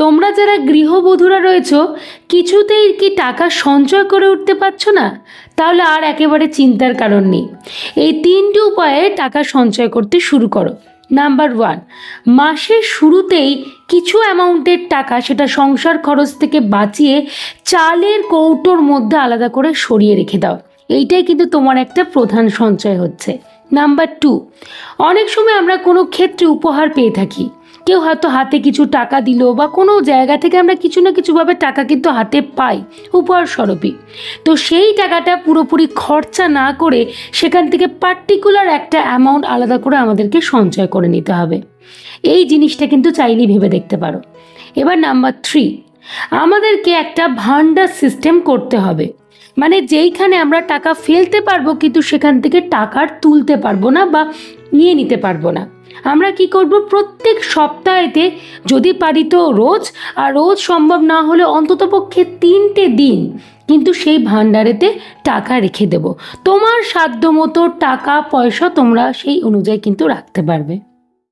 তোমরা যারা গৃহবধূরা রয়েছো কিছুতেই কি টাকা সঞ্চয় করে উঠতে পারছো না, তাহলে আর একেবারে চিন্তার কারণ নেই। এই 3টি উপায়ে টাকা সঞ্চয় করতে শুরু করো। নাম্বার 1, মাসের শুরুতেই কিছু অ্যামাউন্টের টাকা সেটা সংসার খরচ থেকে বাঁচিয়ে চালের কৌটোর মধ্যে আলাদা করে সরিয়ে রেখে দাও। এইটাই কিন্তু তোমার একটা প্রধান সঞ্চয় হচ্ছে। নাম্বার 2, অনেক সময় আমরা কোনো ক্ষেত্রে উপহার পেয়ে থাকি। কেউ হয়তো হাতে কিছু টাকা দিল বা কোনো জায়গা থেকে আমরা কিছু না কিছুভাবে টাকা কিন্তু হাতে পাই উপহার স্বরূপই। তো সেই টাকাটা পুরোপুরি খরচা না করে সেখান থেকে পার্টিকুলার একটা অ্যামাউন্ট আলাদা করে আমাদেরকে সঞ্চয় করে নিতে হবে। এই জিনিসটা কিন্তু চাইলেই ভেবে দেখতে পারো। এবার নাম্বার 3, আমাদেরকে একটা ভান্ডার সিস্টেম করতে হবে। মানে যেইখানে আমরা টাকা ফেলতে পারবো কিন্তু সেখান থেকে টাকা তুলতে পারবো না বা নিয়ে নিতে পারবো না। আমরা কি করব, প্রত্যেক সপ্তাহেতে যদি পারি তো রোজ, আর রোজ সম্ভব না হলে অন্ততপক্ষে 3টে দিন কিন্তু সেই ভান্ডারেতে টাকা রেখে দেব। তোমার সাধ্য মতো টাকা পয়সা তোমরা সেই অনুযায়ী কিন্তু রাখতে পারবে।